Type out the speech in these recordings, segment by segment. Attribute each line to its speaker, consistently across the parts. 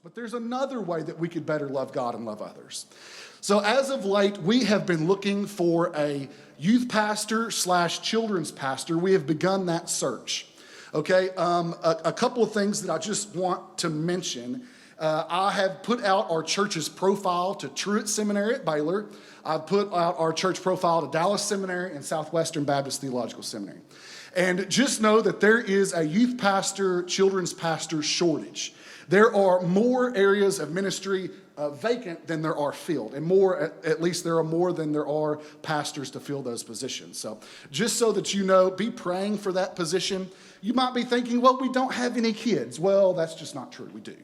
Speaker 1: But there's another way that we could better love God and love others. So as of late, we have been looking for a youth pastor / children's pastor. We have begun that search. Okay, a couple of things that I just want to mention. I have put out our church's profile to Truett Seminary at Baylor. I've put out our church profile to Dallas Seminary and Southwestern Baptist Theological Seminary. And just know that there is a youth pastor, children's pastor shortage. There are more areas of ministry vacant than there are filled, and at least there are more than there are pastors to fill those positions. So just so that you know, be praying for that position. You might be thinking, well, we don't have any kids. Well, that's just not true. We do.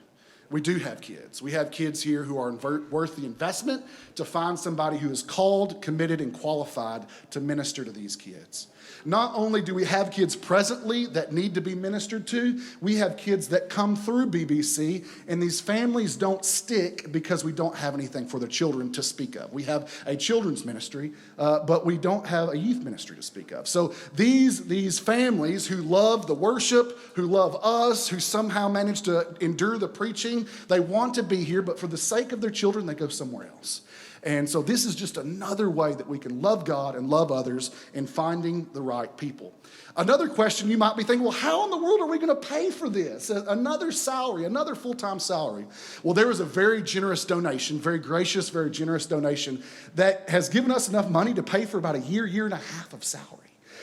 Speaker 1: We do have kids. We have kids here who are worth the investment to find somebody who is called, committed, and qualified to minister to these kids. Not only do we have kids presently that need to be ministered to, we have kids that come through BBC, and these families don't stick because we don't have anything for their children to speak of. We have a children's ministry, but we don't have a youth ministry to speak of. So these families who love the worship, who love us, who somehow manage to endure the preaching, they want to be here, but for the sake of their children, they go somewhere else. And so this is just another way that we can love God and love others in finding the right people. Another question you might be thinking, well, how in the world are we going to pay for this? Another salary, another full-time salary. Well, there is a very generous donation, very gracious, very generous donation that has given us enough money to pay for about a year and a half of salary.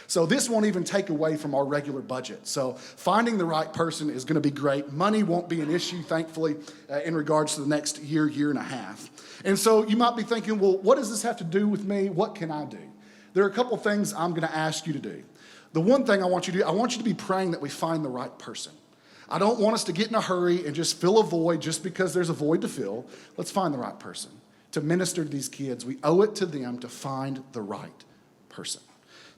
Speaker 1: So this won't even take away from our regular budget. So finding the right person is going to be great. Money won't be an issue, thankfully, in regards to the next year and a half. And so you might be thinking, well, what does this have to do with me? What can I do? There are a couple of things I'm going to ask you to do. The one thing I want you to do, I want you to be praying that we find the right person. I don't want us to get in a hurry and just fill a void just because there's a void to fill. Let's find the right person to minister to these kids. We owe it to them to find the right person.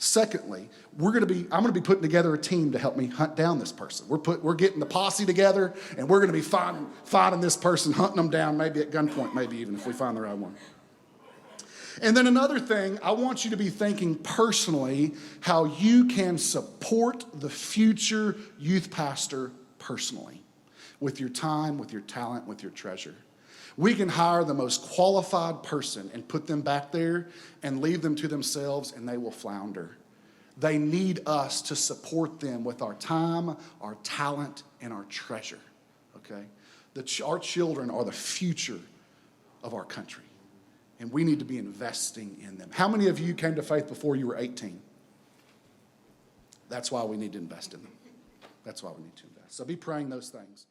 Speaker 1: Secondly, I'm going to be putting together a team to help me hunt down this person. We're getting the posse together, and we're going to be finding this person, hunting them down, maybe at gunpoint, maybe even if we find the right one. And then another thing, I want you to be thinking personally how you can support the future youth pastor personally, with your time, with your talent, with your treasure. We can hire the most qualified person and put them back there and leave them to themselves, and they will flounder. They need us to support them with our time, our talent, and our treasure, okay? Our children are the future of our country, and we need to be investing in them. How many of you came to faith before you were 18? That's why we need to invest in them. That's why we need to invest. So be praying those things.